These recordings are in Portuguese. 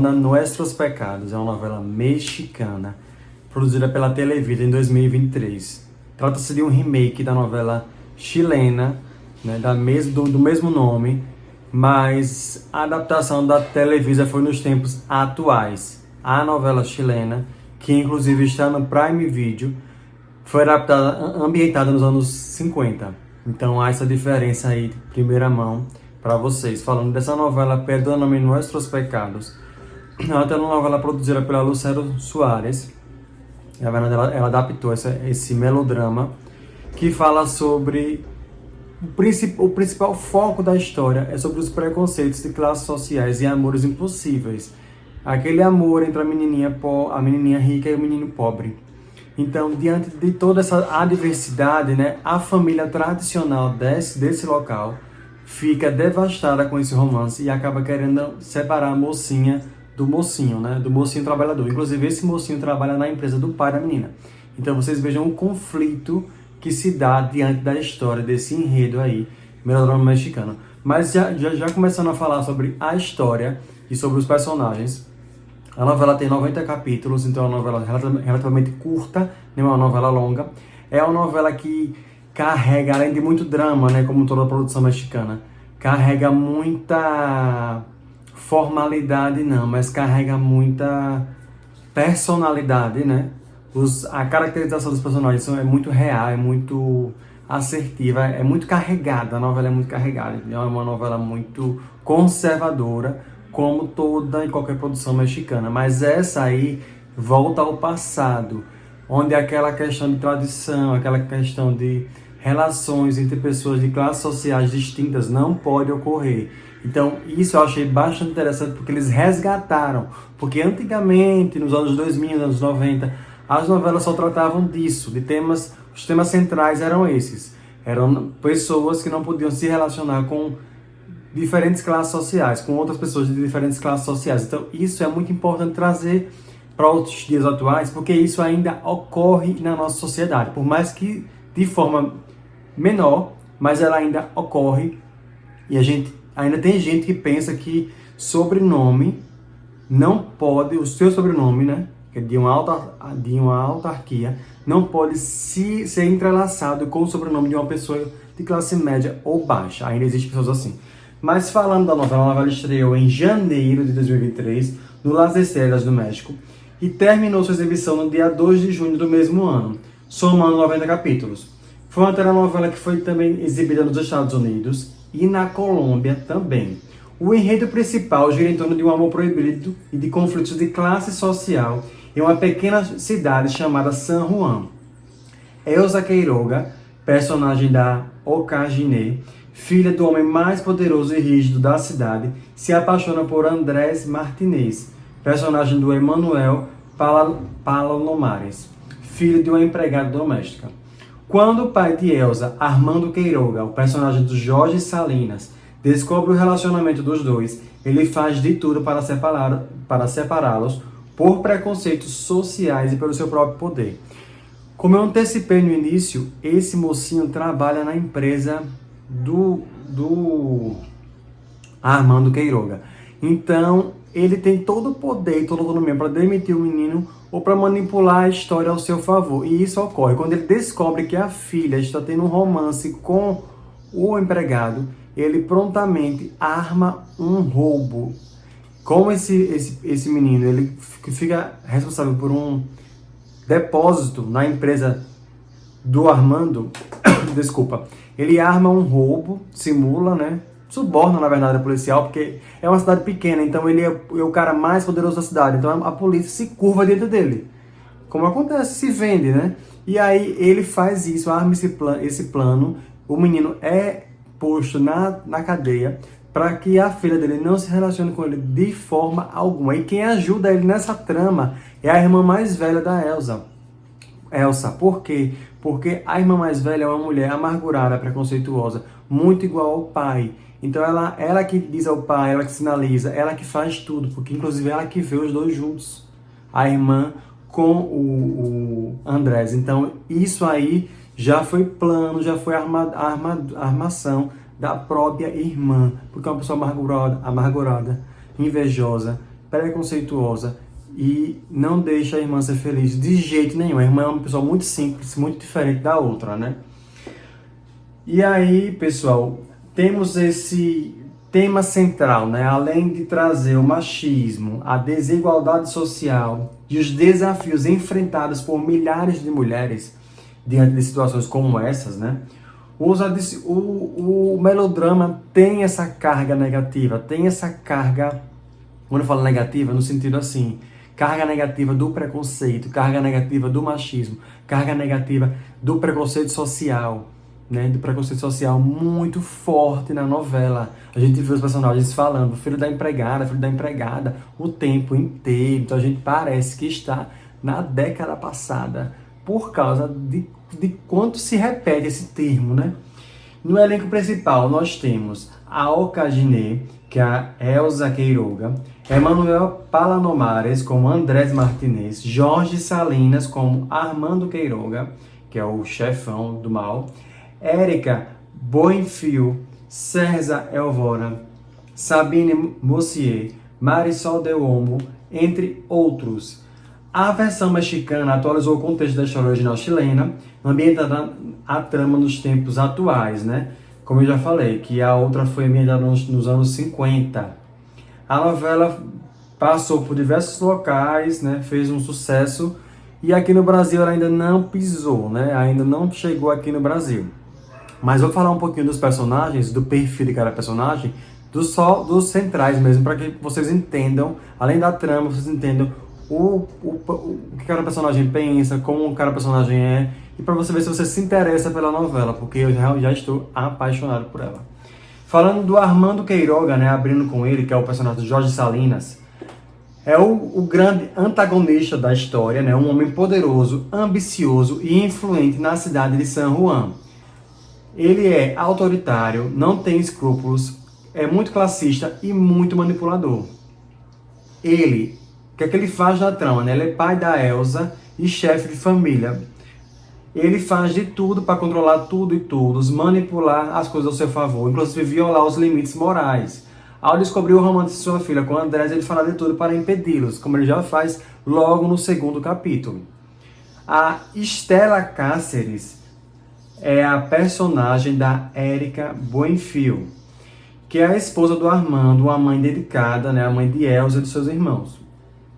Nuestros Pecados é uma novela mexicana produzida pela Televisa em 2023. Trata-se de um remake da novela chilena, né, do mesmo nome, mas a adaptação da Televisa foi nos tempos atuais. A novela chilena, que inclusive está no Prime Video, foi ambientada nos anos 50. Então há essa diferença aí de primeira mão para vocês. Falando dessa novela, Perdóname Nuestros Pecados, ela é uma novela produzida pela Lucero Soares. Na verdade, ela adaptou esse melodrama que fala sobre o principal foco da história é sobre os preconceitos de classes sociais e amores impossíveis. Aquele amor entre a menininha rica e o menino pobre. Então, diante de toda essa adversidade, né, a família tradicional desse local fica devastada com esse romance e acaba querendo separar a mocinha do mocinho, né, do mocinho trabalhador. Inclusive, esse mocinho trabalha na empresa do pai da menina. Então, vocês vejam o conflito que se dá diante da história desse enredo aí, melodrama mexicano. Mas já começando a falar sobre a história e sobre os personagens, a novela tem 90 capítulos, então é uma novela relativamente curta, não é uma novela longa. É uma novela que carrega, além de muito drama, né, como toda a produção mexicana, carrega muita formalidade não, mas carrega muita personalidade, né? A caracterização dos personagens é muito real, é muito assertiva, é muito carregada, a novela é muito carregada, é uma novela muito conservadora, como toda e qualquer produção mexicana, mas essa aí volta ao passado, onde aquela questão de tradição, aquela questão de relações entre pessoas de classes sociais distintas não pode ocorrer. Então, isso eu achei bastante interessante, porque eles resgataram, porque antigamente, nos anos 2000, nos anos 90, as novelas só tratavam disso, de temas, os temas centrais eram esses. Eram pessoas que não podiam se relacionar com diferentes classes sociais, com outras pessoas de diferentes classes sociais. Então, isso é muito importante trazer para os dias atuais, porque isso ainda ocorre na nossa sociedade, por mais que de forma menor, mas ela ainda ocorre, e ainda tem gente que pensa que sobrenome não pode, o seu sobrenome, né, de uma autarquia, não pode ser entrelaçado com o sobrenome de uma pessoa de classe média ou baixa. Ainda existem pessoas assim. Mas falando da novela, a novela estreou em janeiro de 2023, no Las Estrellas do México, e terminou sua exibição no dia 2 de junho do mesmo ano, somando 90 capítulos. Foi uma telenovela que foi também exibida nos Estados Unidos e na Colômbia também. O enredo principal gira em torno de um amor proibido e de conflitos de classe social em uma pequena cidade chamada San Juan. Elsa Quiroga, personagem da Ocagine, filha do homem mais poderoso e rígido da cidade, se apaixona por Andrés Martínez, personagem do Emanuel Palomares, filho de uma empregada doméstica. Quando o pai de Elsa, Armando Quiroga, o personagem do Jorge Salinas, descobre o relacionamento dos dois, ele faz de tudo para separá-los por preconceitos sociais e pelo seu próprio poder. Como eu antecipei no início, esse mocinho trabalha na empresa do Armando Quiroga. Então, ele tem todo o poder e toda a autonomia para demitir o menino ou para manipular a história ao seu favor. E isso ocorre quando ele descobre que a filha está tendo um romance com o empregado, ele prontamente arma um roubo. Como esse menino, ele fica responsável por um depósito na empresa do Armando, desculpa, ele arma um roubo, simula, né? Suborna, na verdade, a policial, porque é uma cidade pequena, então ele é o cara mais poderoso da cidade, então a polícia se curva dentro dele. Como acontece, se vende, né? E aí ele faz isso, arma esse plano, o menino é posto na cadeia para que a filha dele não se relacione com ele de forma alguma. E quem ajuda ele nessa trama é a irmã mais velha da Elsa. Por quê? Porque a irmã mais velha é uma mulher amargurada, preconceituosa, muito igual ao pai. Então ela que diz ao pai, ela que sinaliza, ela que faz tudo, porque inclusive ela que vê os dois juntos, a irmã com o Andrés. Então isso aí já foi plano, já foi armação da própria irmã, porque é uma pessoa amargurada, invejosa, preconceituosa e não deixa a irmã ser feliz de jeito nenhum. A irmã é uma pessoa muito simples, muito diferente da outra, né? E aí, pessoal, temos esse tema central, né? Além de trazer o machismo, a desigualdade social e os desafios enfrentados por milhares de mulheres diante de situações como essas, né? O melodrama tem essa carga negativa, tem essa carga, quando eu falo negativa, no sentido assim, carga negativa do preconceito, carga negativa do machismo, carga negativa do preconceito social, né, do preconceito social muito forte na novela. A gente vê os personagens falando, filho da empregada, o tempo inteiro. Então a gente parece que está na década passada, por causa de quanto se repete esse termo, né? No elenco principal nós temos a Okajine, que é a Elza Queiroga, Emanuel Palanomares como Andrés Martinez, Jorge Salinas como Armando Queiroga, que é o chefão do mal, Érica Boenfio, César Elvora, Sabine Mossier, Marisol Del Olmo, entre outros. A versão mexicana atualizou o contexto da história original chilena, ambientando a trama nos tempos atuais, né? Como eu já falei, que a outra foi ambientada nos anos 50. A novela passou por diversos locais, né? Fez um sucesso, e aqui no Brasil ela ainda não pisou, né? Ainda não chegou aqui no Brasil. Mas vou falar um pouquinho dos personagens, do perfil de cada personagem, dos centrais mesmo, para que vocês entendam, além da trama, vocês entendam o que cada personagem pensa, como cada personagem é, e para você ver se você se interessa pela novela, porque eu já estou apaixonado por ela. Falando do Armando Queiroga, né, abrindo com ele, que é o personagem de Jorge Salinas, é o grande antagonista da história, né, um homem poderoso, ambicioso e influente na cidade de San Juan. Ele é autoritário, não tem escrúpulos, é muito classista e muito manipulador. O que é que ele faz na trama, né? Ele é pai da Elza e chefe de família. Ele faz de tudo para controlar tudo e todos, manipular as coisas ao seu favor, inclusive violar os limites morais. Ao descobrir o romance de sua filha com Andrés, ele fará de tudo para impedi-los, como ele já faz logo no segundo capítulo. A Estela Cáceres é a personagem da Érica Buenfil, que é a esposa do Armando, uma mãe dedicada, né, a mãe de Elza e de seus irmãos.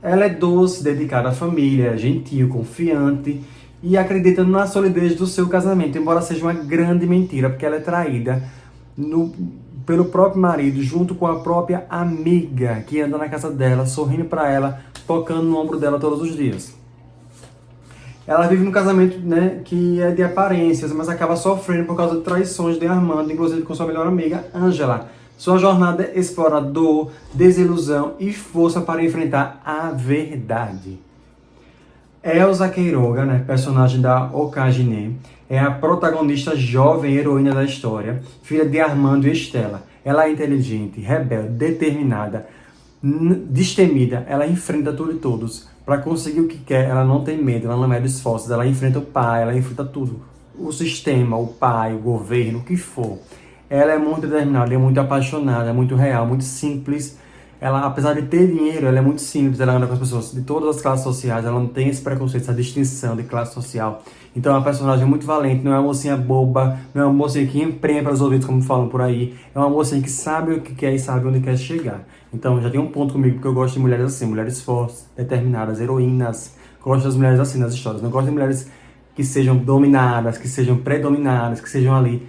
Ela é doce, dedicada à família, é gentil, confiante e acredita na solidez do seu casamento, embora seja uma grande mentira, porque ela é traída pelo próprio marido, junto com a própria amiga que anda na casa dela, sorrindo para ela, tocando no ombro dela todos os dias. Ela vive num casamento, né, que é de aparências, mas acaba sofrendo por causa de traições de Armando, inclusive com sua melhor amiga, Ângela. Sua jornada explora dor, desilusão e força para enfrentar a verdade. Elza Queiroga, né, personagem da Okajine, é a protagonista jovem heroína da história, filha de Armando e Estela. Ela é inteligente, rebelde, determinada, destemida, ela enfrenta tudo e todos. Para conseguir o que quer, ela não tem medo, ela não mede esforços, ela enfrenta o pai, ela enfrenta tudo. O sistema, o pai, o governo, o que for. Ela é muito determinada, é muito apaixonada, é muito real, muito simples. Ela, apesar de ter dinheiro, ela é muito simples, ela anda com as pessoas de todas as classes sociais, ela não tem esse preconceito, essa distinção de classe social. Então é uma personagem muito valente, não é uma mocinha boba, não é uma mocinha que emprenha para os ouvidos, como falam por aí. É uma mocinha que sabe o que quer e sabe onde quer chegar. Então já tem um ponto comigo, porque eu gosto de mulheres assim, mulheres fortes, determinadas, heroínas. Gosto das mulheres assim nas histórias, não gosto de mulheres que sejam dominadas, que sejam predominadas, que sejam ali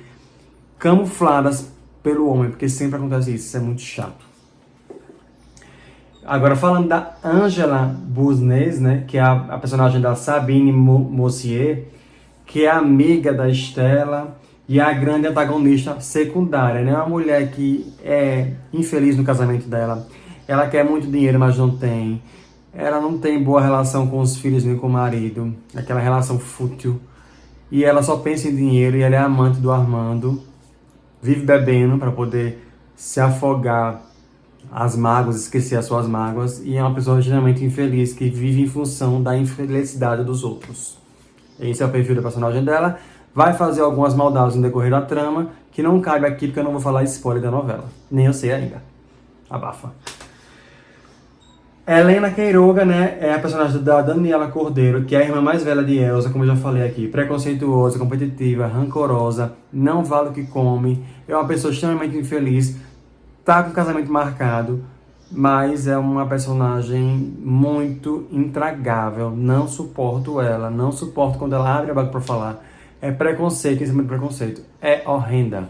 camufladas pelo homem, porque sempre acontece isso é muito chato. Agora, falando da Angela Busnez, né, que é a personagem da Sabine Mossier, que é amiga da Estela e a grande antagonista secundária, né? Uma mulher que é infeliz no casamento dela, ela quer muito dinheiro, mas não tem. Ela não tem boa relação com os filhos nem com o marido, aquela relação fútil. E ela só pensa em dinheiro e ela é amante do Armando, vive bebendo para poder se afogar as mágoas, esquecer as suas mágoas, e é uma pessoa geralmente infeliz, que vive em função da infelicidade dos outros. Esse é o perfil da personagem dela. Vai fazer algumas maldades no decorrer da trama, que não cabe aqui, porque eu não vou falar spoiler da novela. Nem eu sei ainda. Abafa. Helena Queiroga, né, é a personagem da Daniela Cordeiro, que é a irmã mais velha de Elsa, como eu já falei aqui, preconceituosa, competitiva, rancorosa, não vale o que come, é uma pessoa extremamente infeliz, tá com o casamento marcado, mas é uma personagem muito intragável, não suporto ela, não suporto quando ela abre a boca pra falar, é preconceito em cima de preconceito, é horrenda.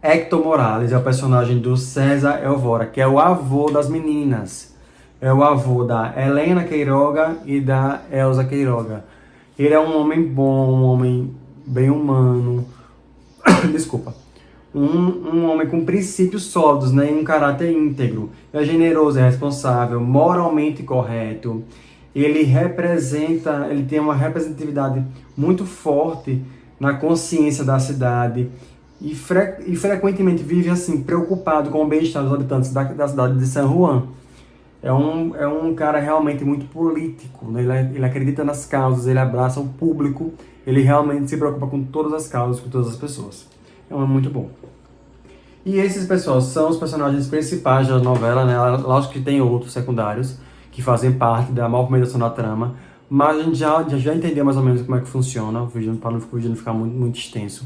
Hector Morales é o personagem do César Elvora, que é o avô das meninas. É o avô da Helena Queiroga e da Elsa Queiroga. Ele é um homem bom, um homem bem humano. Desculpa. Um homem com princípios sólidos, né? E um caráter íntegro. É generoso, é responsável, moralmente correto. Ele tem uma representatividade muito forte na consciência da cidade e frequentemente vive assim, preocupado com o bem-estar dos habitantes da cidade de San Juan. É um cara realmente muito político, né? Ele acredita nas causas, ele abraça o público, ele realmente se preocupa com todas as causas, com todas as pessoas. É um homem muito bom. E esses pessoas são os personagens principais da novela, né? Lógico que tem outros secundários que fazem parte da movimentação da trama, mas a gente já entendeu mais ou menos como é que funciona, para o vídeo não ficar muito extenso.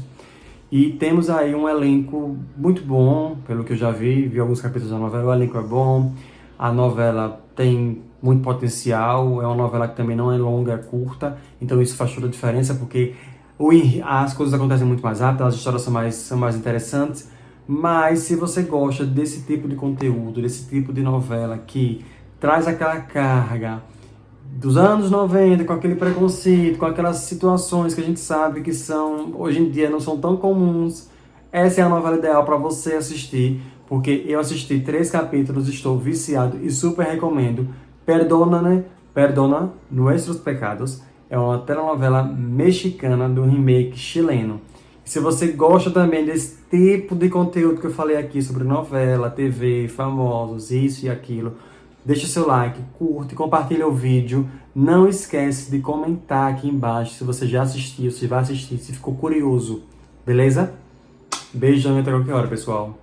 E temos aí um elenco muito bom, pelo que eu já vi alguns capítulos da novela, o elenco é bom, a novela tem muito potencial, é uma novela que também não é longa, é curta, então isso faz toda a diferença, porque as coisas acontecem muito mais rápido, as histórias são mais interessantes, mas se você gosta desse tipo de conteúdo, desse tipo de novela que traz aquela carga dos anos 90, com aquele preconceito, com aquelas situações que a gente sabe que são, hoje em dia não são tão comuns, essa é a novela ideal para você assistir, porque eu assisti 3 capítulos, estou viciado e super recomendo. Perdona Nuestros Pecados, é uma telenovela mexicana do remake chileno. Se você gosta também desse tipo de conteúdo que eu falei aqui sobre novela, TV, famosos, isso e aquilo, deixa o seu like, curte, compartilha o vídeo. Não esquece de comentar aqui embaixo se você já assistiu, se vai assistir, se ficou curioso. Beleza? Beijão e até qualquer hora, pessoal.